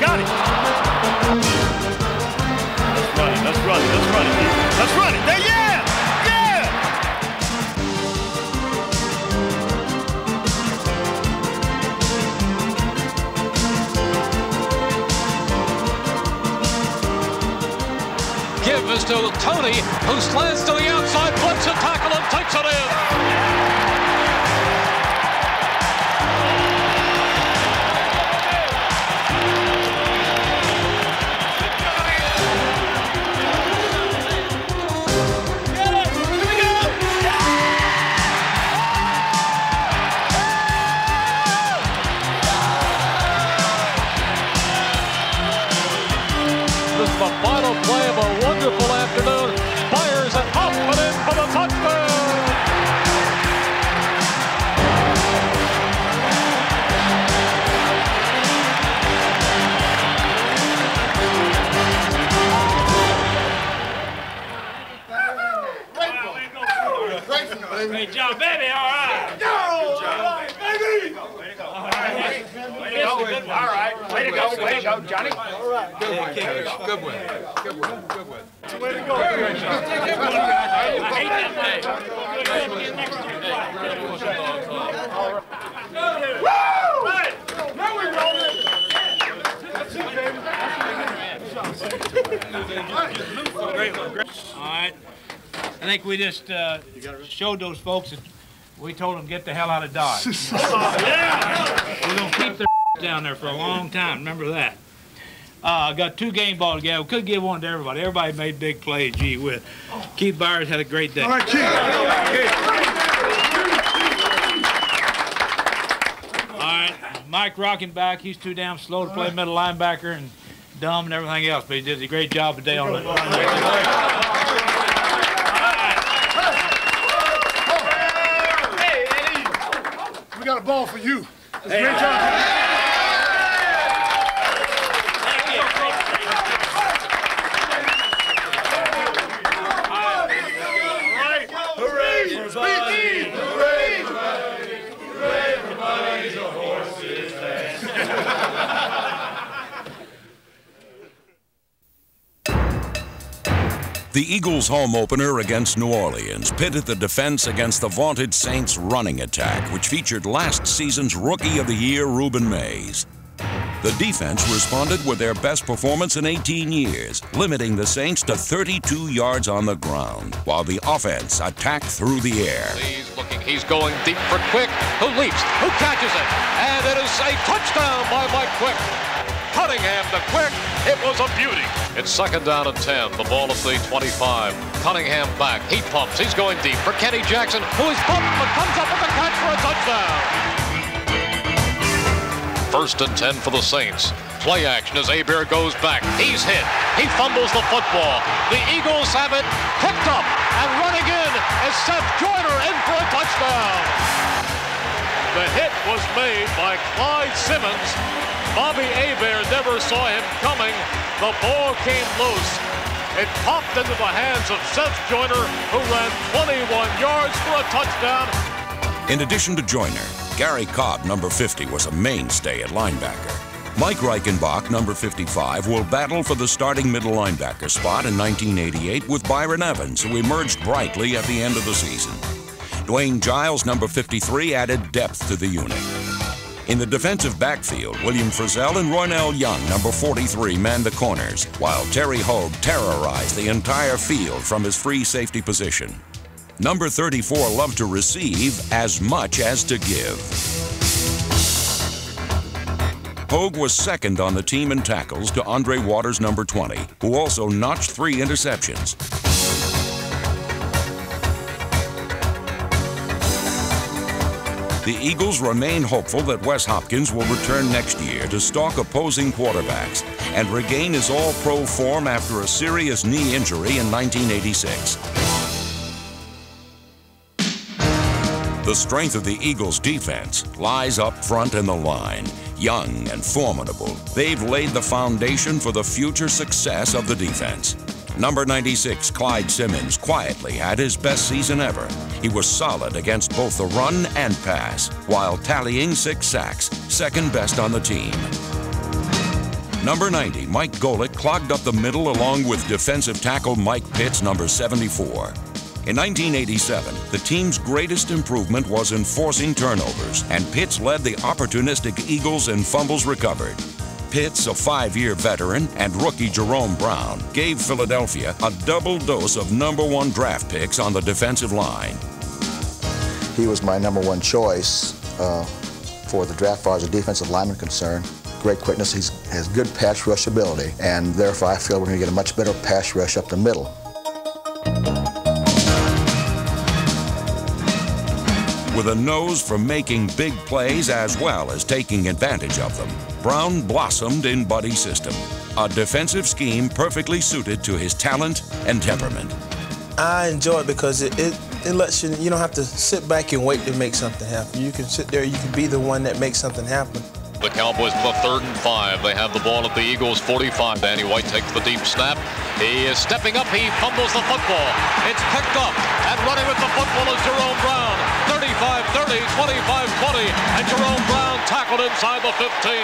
Got it. Let's run it. Let's run it. Let's run it. There, yeah. Yeah. Give is to Tony, who slants to the outside, flips a tackle and takes it in. This is the final play of a wonderful afternoon. Fires and HAUPT in for the touchdown. Great job, baby. All right. Good job, baby. Way to go. All right. Way to go. All right. Way to go. Way to go, Johnny. All right. Good one, Coach. Good win. Good win. Good win. Way to go. Great job. I hate that play. Woo! Right. Now we're rolling. That's it, baby. Great one. All right. I think we just showed those folks that we told them get the hell out of Dodge. We're going to keep their down there for a long time. Remember that. Got 2 game balls together. We could give one to everybody. Everybody made big plays. Gee whiz. Keith Byers had a great day. All right, Keith. All right. Mike Rockenbach, he's too damn slow to play middle linebacker and dumb and everything else, but he did a great job today on it. We got a ball for you. It's a great job. The Eagles' home opener against New Orleans pitted the defense against the vaunted Saints' running attack, which featured last season's Rookie of the Year, Reuben Mays. The defense responded with their best performance in 18 years, limiting the Saints to 32 yards on the ground, while the offense attacked through the air. He's looking, he's going deep for Quick, who leaps, who catches it, and it is a touchdown by Mike Quick. Cunningham to Quick, it was a beauty. It's 2nd down and 10, the ball at the 25. Cunningham back, he pumps, he's going deep for Kenny Jackson, who is pumped but comes up with a catch for a touchdown. 1st and 10 for the Saints. Play action as Hebert goes back. He's hit. He fumbles the football. The Eagles have it picked up and running in as Seth Joyner in for a touchdown. The hit was made by Clyde Simmons. Bobby Hebert never saw him coming. The ball came loose. It popped into the hands of Seth Joyner, who ran 21 yards for a touchdown. In addition to Joyner, Gary Cobb, number 50, was a mainstay at linebacker. Mike Reichenbach, number 55, will battle for the starting middle linebacker spot in 1988 with Byron Evans, who emerged brightly at the end of the season. Dwayne Giles, number 53, added depth to the unit. In the defensive backfield, William Frizzell and Roynell Young, number 43, manned the corners, while Terry Hogue terrorized the entire field from his free safety position. Number 34 loved to receive as much as to give. Hogue was 2nd on the team in tackles to Andre Waters, number 20, who also notched 3 interceptions. The Eagles remain hopeful that Wes Hopkins will return next year to stalk opposing quarterbacks and regain his all-pro form after a serious knee injury in 1986. The strength of the Eagles' defense lies up front in the line. Young and formidable, they've laid the foundation for the future success of the defense. Number 96, Clyde Simmons, quietly had his best season ever. He was solid against both the run and pass, while tallying 6 sacks, 2nd best on the team. Number 90, Mike Golick, clogged up the middle along with defensive tackle Mike Pitts, number 74. In 1987, the team's greatest improvement was in forcing turnovers, and Pitts led the opportunistic Eagles in fumbles recovered. Pitts, a 5-year veteran, and rookie Jerome Brown gave Philadelphia a double dose of #1 draft picks on the defensive line. He was my #1 choice for the draft as far as a defensive lineman concerned. Great quickness, he has good pass rush ability, and therefore I feel we're going to get a much better pass rush up the middle. With a nose for making big plays as well as taking advantage of them, Brown blossomed in Buddy's system, a defensive scheme perfectly suited to his talent and temperament. I enjoy it because it lets you, you don't have to sit back and wait to make something happen. You can sit there, you can be the one that makes something happen. The Cowboys with a 3rd and 5. They have the ball at the Eagles' 45. Danny White takes the deep snap. He is stepping up. He fumbles the football. It's picked up. And running with the football is Jerome Brown. 35-30, 25-20. And Jerome Brown tackled inside the 15.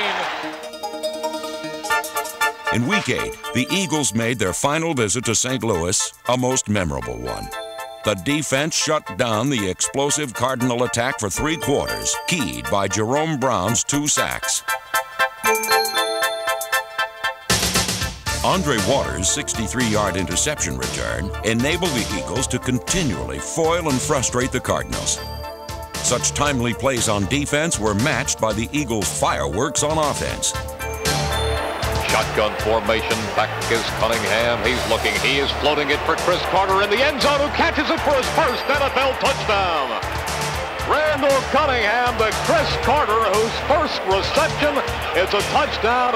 In Week 8, the Eagles made their final visit to St. Louis a most memorable one. The defense shut down the explosive Cardinal attack for 3 quarters, keyed by Jerome Brown's 2 sacks. Andre Waters' 63-yard interception return enabled the Eagles to continually foil and frustrate the Cardinals. Such timely plays on defense were matched by the Eagles' fireworks on offense. Shotgun formation, back is Cunningham. He's looking, he is floating it for Chris Carter in the end zone, who catches it for his first NFL touchdown. Randall Cunningham to Chris Carter, whose first reception is a touchdown.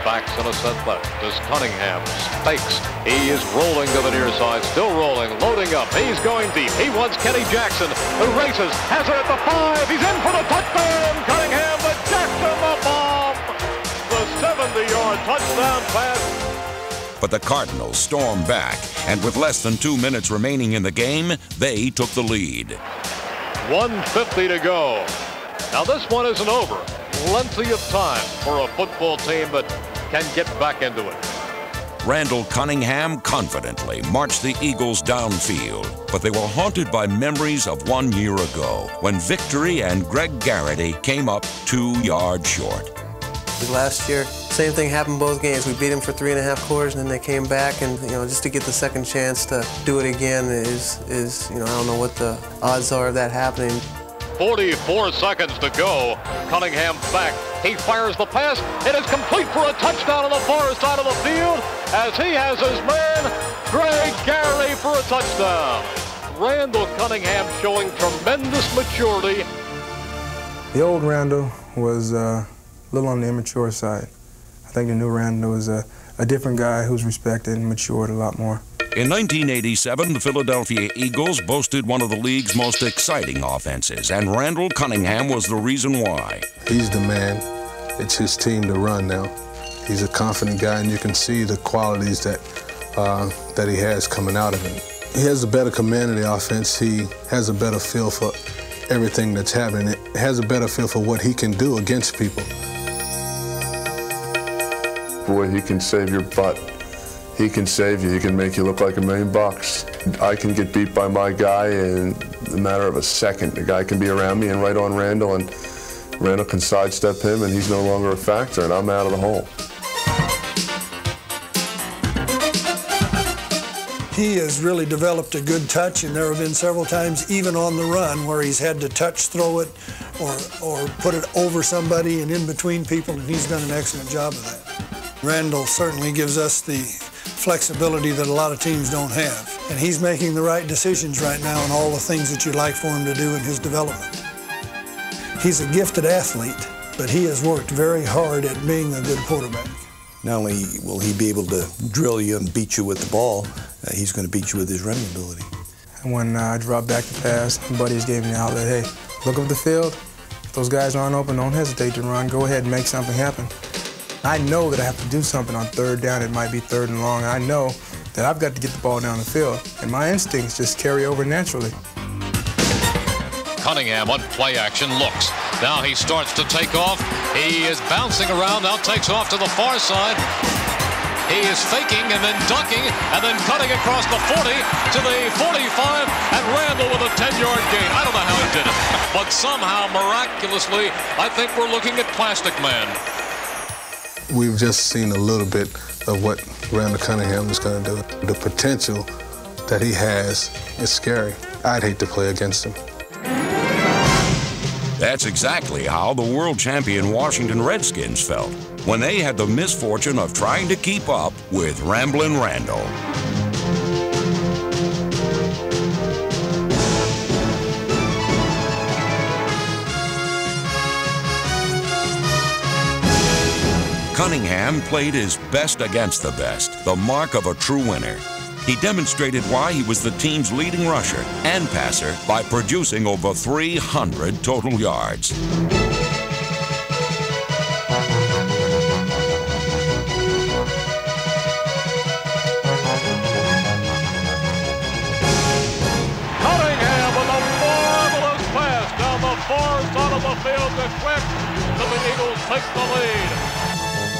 Backs in a set left as Cunningham fakes. He is rolling to the near side, still rolling, loading up. He's going deep. He wants Kenny Jackson, who races, has it at the 5. He's in for the touchdown. Cunningham to Jackson, the bomb. The 70-yard touchdown pass. But the Cardinals stormed back, and with less than 2 minutes remaining in the game, they took the lead. 1:50 to go. Now this one isn't over. Plenty of time for a football team that can get back into it. Randall Cunningham confidently marched the Eagles downfield, but they were haunted by memories of 1 year ago when Victory and GREGG Garrity came up 2 yards short. Last year, same thing happened both games. We beat them for 3.5 quarters, and then they came back, and just to get the second chance to do it again is I don't know what the odds are of that happening. 44 seconds to go. Cunningham back. He fires the pass. It is complete for a touchdown on the far side of the field as he has his man, GREGG Garrity, for a touchdown. Randall Cunningham showing tremendous maturity. The old Randall was a little on the immature side. I think the new Randall is a different guy who's respected and matured a lot more. In 1987, the Philadelphia Eagles boasted one of the league's most exciting offenses, and Randall Cunningham was the reason why. He's the man. It's his team to run now. He's a confident guy, and you can see the qualities that he has coming out of him. He has a better command of the offense. He has a better feel for everything that's happening. He has a better feel for what he can do against people. Boy, he can save your butt. He can save you. He can make you look like $1 million. I can get beat by my guy in a matter of a second. The guy can be around me and right on Randall, and Randall can sidestep him, and he's no longer a factor, and I'm out of the hole. He has really developed a good touch, and there have been several times, even on the run, where he's had to touch throw it or put it over somebody and in between people, and he's done an excellent job of that. Randall certainly gives us the flexibility that a lot of teams don't have, and he's making the right decisions right now on all the things that you'd like for him to do in his development. He's a gifted athlete, but he has worked very hard at being a good quarterback. Not only will he be able to drill you and beat you with the ball, he's going to beat you with his running ability. And when I dropped back to pass, my buddies gave me the outlet. Hey, look up the field. If those guys aren't open, don't hesitate to run. Go ahead and make something happen. I know that I have to do something on 3rd down. It might be 3rd and long. I know that I've got to get the ball down the field, and my instincts just carry over naturally. Cunningham on play action looks. Now he starts to take off. He is bouncing around, now takes off to the far side. He is faking and then ducking and then cutting across the 40 to the 45, and Randall with a 10-yard gain. I don't know how he did it, but somehow, miraculously, I think we're looking at Plastic Man. We've just seen a little bit of what Randall Cunningham is going to do. The potential that he has is scary. I'd hate to play against him. That's exactly how the world champion Washington Redskins felt when they had the misfortune of trying to keep up with Ramblin' Randall. Cunningham played his best against the best, the mark of a true winner. He demonstrated why he was the team's leading rusher and passer by producing over 300 total yards. Cunningham with a marvelous pass down the far side of the field to Quick, so the Eagles take the lead.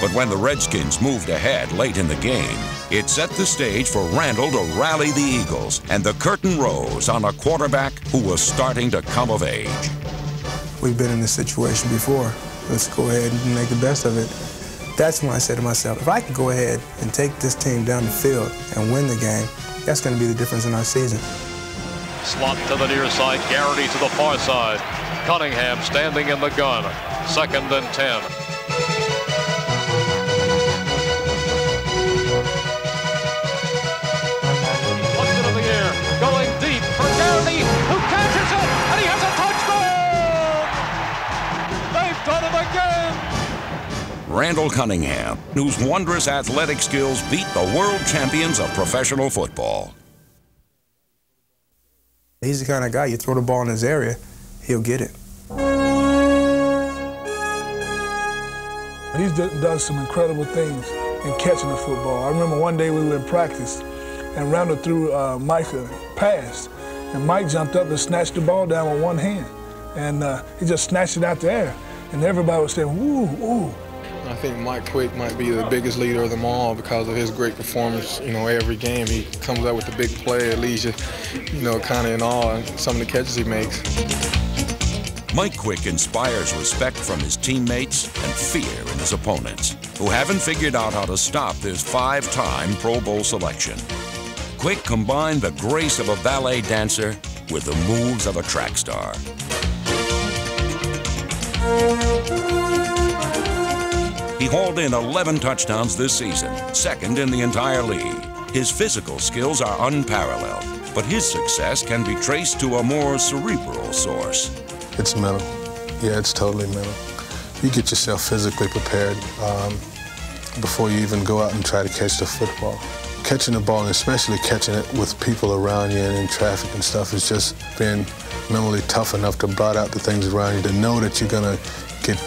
But when the Redskins moved ahead late in the game, it set the stage for Randall to rally the Eagles, and the curtain rose on a quarterback who was starting to come of age. We've been in this situation before. Let's go ahead and make the best of it. That's when I said to myself, if I could go ahead and take this team down the field and win the game, that's going to be the difference in our season. Slot to the near side, Garrity to the far side. Cunningham standing in the gun. 2nd and 10. Going deep for Garrity, who catches it, and he has a touchdown! They've done it again! Randall Cunningham, whose wondrous athletic skills beat the world champions of professional football. He's the kind of guy, you throw the ball in his area, he'll get it. He's done some incredible things in catching the football. I remember one day we were in practice, and Randall threw Mike a pass, and Mike jumped up and snatched the ball down with one hand, and he just snatched it out the air, and everybody was saying, "Woo, woo." I think Mike Quick might be the biggest leader of them all because of his great performance. You know, every game he comes up with a big play, it leaves you, kind of in awe of some of the catches he makes. Mike Quick inspires respect from his teammates and fear in his opponents, who haven't figured out how to stop this 5-time Pro Bowl selection. Quick combined the grace of a ballet dancer with the moves of a track star. He hauled in 11 touchdowns this season, 2nd in the entire league. His physical skills are unparalleled, but his success can be traced to a more cerebral source. It's mental. Yeah, it's totally mental. You get yourself physically prepared before you even go out and try to catch the football. Catching the ball, and especially catching it with people around you and in traffic and stuff, is just being mentally tough enough to blot out the things around you, to know that you're going to get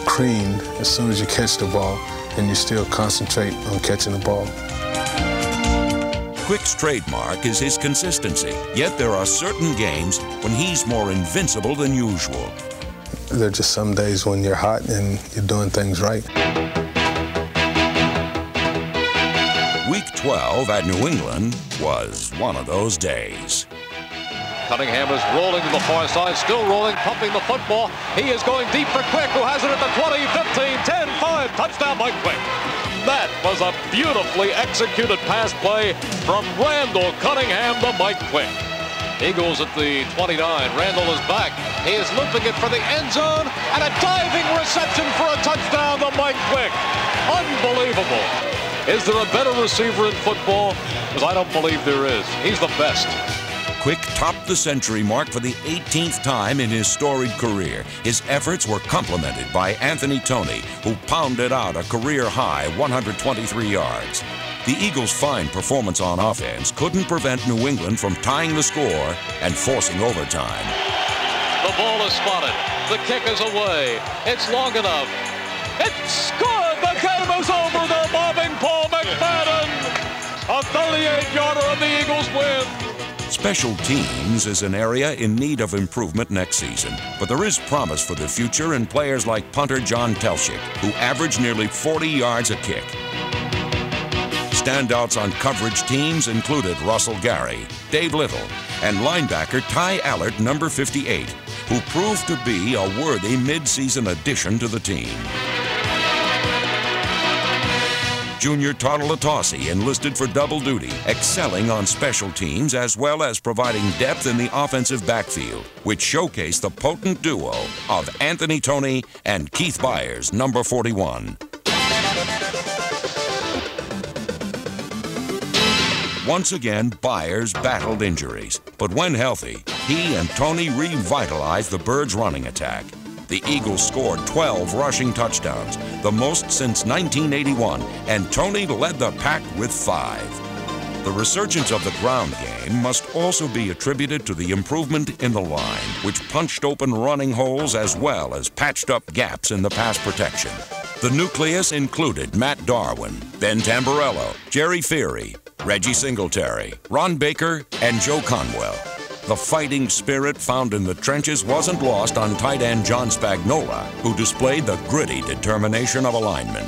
creamed as soon as you catch the ball, and you still concentrate on catching the ball. Quick's trademark is his consistency, yet there are certain games when he's more invincible than usual. There are just some days when you're hot and you're doing things right. Week 12 at New England was one of those days. Cunningham is rolling to the far side, still rolling, pumping the football. He is going deep for Quick, who has it at the 20, 15, 10, 5. Touchdown by Quick. That was a beautifully executed pass play from Randall Cunningham to Mike Quick. Eagles at the 29. Randall is back. He is looping it for the end zone, and a diving reception for a touchdown to Mike Quick. Unbelievable. Is there a better receiver in football? Because I don't believe there is. He's the best. Quick topped the century mark for the 18th time in his storied career. His efforts were complemented by Anthony Toney, who pounded out a career-high 123 yards. The Eagles' fine performance on offense couldn't prevent New England from tying the score and forcing overtime. The ball is spotted. The kick is away. It's long enough. It's good! The game is over! The bobbing Paul McFadden! A 38-yarder and the Eagles win! Special teams is an area in need of improvement next season, but there is promise for the future in players like punter John Telchik, who averaged nearly 40 yards a kick. Standouts on coverage teams included Russell Gary, Dave Little, and linebacker Ty Allert, number 58, who proved to be a worthy mid-season addition to the team. Junior Toddle-a-Tossie enlisted for double duty, excelling on special teams as well as providing depth in the offensive backfield, which showcased the potent duo of Anthony Toney and Keith Byers, number 41. Once again, Byers battled injuries, but when healthy, he and Toney revitalized the Birds' running attack. The Eagles scored 12 rushing touchdowns, the most since 1981, and Toney led the pack with 5. The resurgence of the ground game must also be attributed to the improvement in the line, which punched open running holes as well as patched up gaps in the pass protection. The nucleus included Matt Darwin, Ben Tamburello, Jerry Feary, Reggie Singletary, Ron Baker, and Joe Conwell. The fighting spirit found in the trenches wasn't lost on tight end John Spagnola, who displayed the gritty determination of a lineman.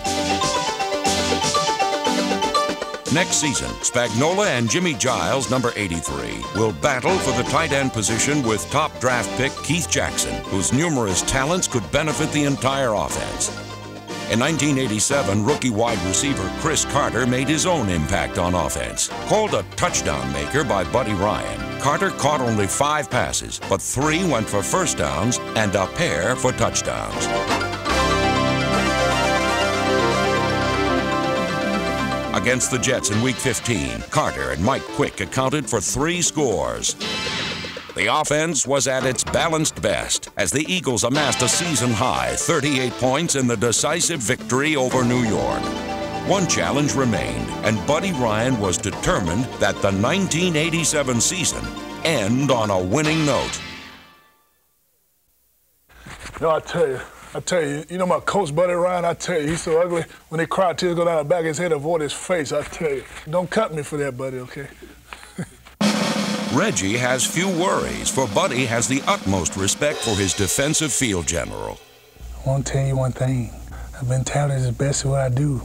Next season, Spagnola and Jimmy Giles, number 83, will battle for the tight end position with top draft pick Keith Jackson, whose numerous talents could benefit the entire offense. In 1987, rookie wide receiver Chris Carter made his own impact on offense. Called a touchdown maker by Buddy Ryan, Carter caught only 5 passes, but 3 went for first downs and a pair for touchdowns. Against the Jets in Week 15, Carter and Mike Quick accounted for 3 scores. The offense was at its balanced best as the Eagles amassed a season-high 38 points in the decisive victory over New York. One challenge remained, and Buddy Ryan was determined that the 1987 season end on a winning note. No, I tell you, you know my coach, Buddy Ryan, I tell you, he's so ugly. When they cry, tears go down the back of his head, avoid his face, I tell you. Don't cut me for that, Buddy, okay? Reggie has few worries, for Buddy has the utmost respect for his defensive field general. I want to tell you one thing. I've been touted as the best at what I do.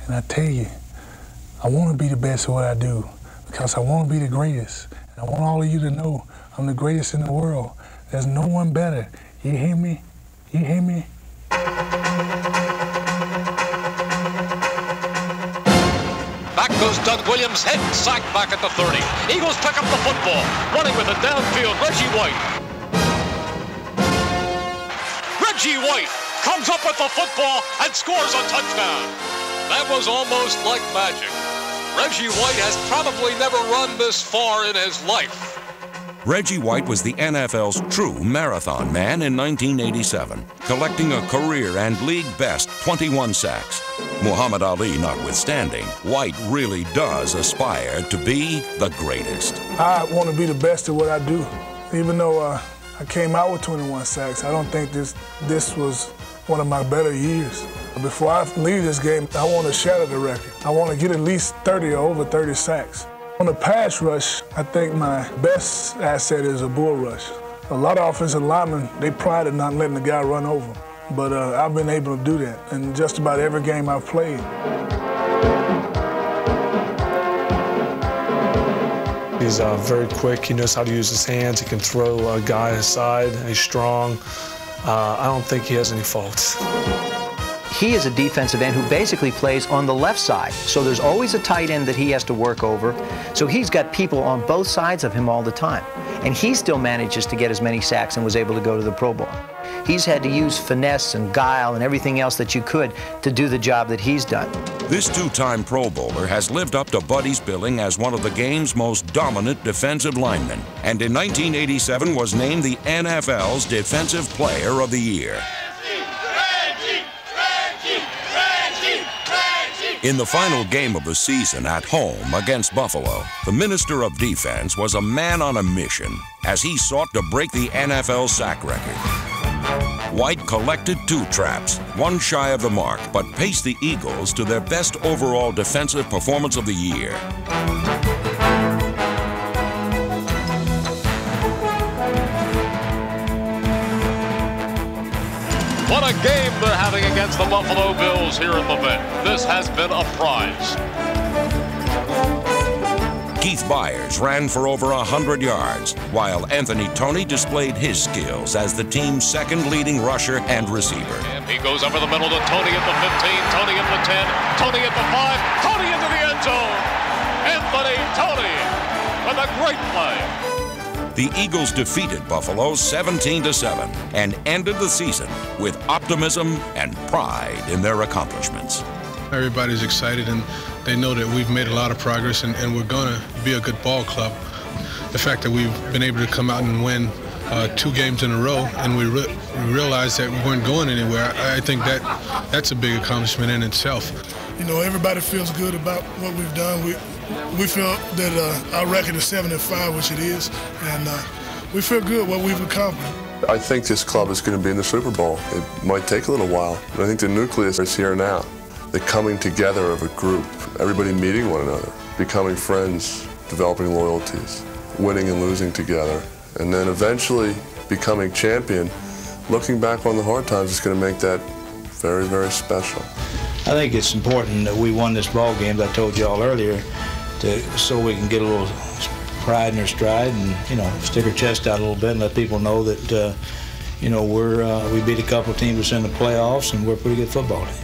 And I tell you, I want to be the best at what I do because I want to be the greatest. And I want all of you to know I'm the greatest in the world. There's no one better. You hear me? You hear me? Back goes Doug Williams, head sacked back at the 30. Eagles pick up the football, running with it downfield, Reggie White. Reggie White comes up with the football and scores a touchdown. That was almost like magic. Reggie White has probably never run this far in his life. Reggie White was the NFL's true marathon man in 1987, collecting a career and league best 21 sacks. Muhammad Ali notwithstanding, White really does aspire to be the greatest. I want to be the best at what I do. Even though I came out with 21 sacks, I don't think this was one of my better years. Before I leave this game, I want to shatter the record. I want to get at least 30 or over 30 sacks. On the pass rush, I think my best asset is a bull rush. A lot of offensive linemen, they pride in not letting the guy run over them. But I've been able to do that in just about every game I've played. He's very quick. He knows how to use his hands. He can throw a guy aside. He's strong. I don't think he has any faults. He is a defensive end who basically plays on the left side. So there's always a tight end that he has to work over. So he's got people on both sides of him all the time. And he still manages to get as many sacks and was able to go to the Pro Bowl. He's had to use finesse and guile and everything else that you could to do the job that he's done. This 2-time Pro Bowler has lived up to Buddy's billing as one of the game's most dominant defensive linemen, and in 1987 was named the NFL's Defensive Player of the Year. In the final game of the season at home against Buffalo, the Minister of Defense was a man on a mission as he sought to break the NFL sack record. White collected 2 traps, one shy of the mark, but paced the Eagles to their best overall defensive performance of the year. What a game they're having against the Buffalo Bills here in the Vet. This has been a prize. Keith Byers ran for over 100 yards, while Anthony Toney displayed his skills as the team's second leading rusher and receiver. And he goes over the middle to Toney at the 15, Toney at the 10, Toney at the 5, Toney into the end zone. Anthony Toney with a great play. The Eagles defeated Buffalo 17-7 and ended the season with optimism and pride in their accomplishments. Everybody's excited and they know that we've made a lot of progress and we're going to be a good ball club. The fact that we've been able to come out and win 2 games in a row and we realized that we weren't going anywhere, I think that's a big accomplishment in itself. You know, everybody feels good about what we've done. We feel that our record is 7-5, which it is, and we feel good what we've accomplished. I think this club is going to be in the Super Bowl. It might take a little while, but I think the nucleus is here now. The coming together of a group, everybody meeting one another, becoming friends, developing loyalties, winning and losing together, and then eventually becoming champion. Looking back on the hard times is going to make that very, very special. I think it's important that we won this ball game, as I told you all earlier, so we can get a little pride in our stride and, you know, stick our chest out a little bit and let people know that, you know, we beat a couple teams in the playoffs and we're a pretty good football team.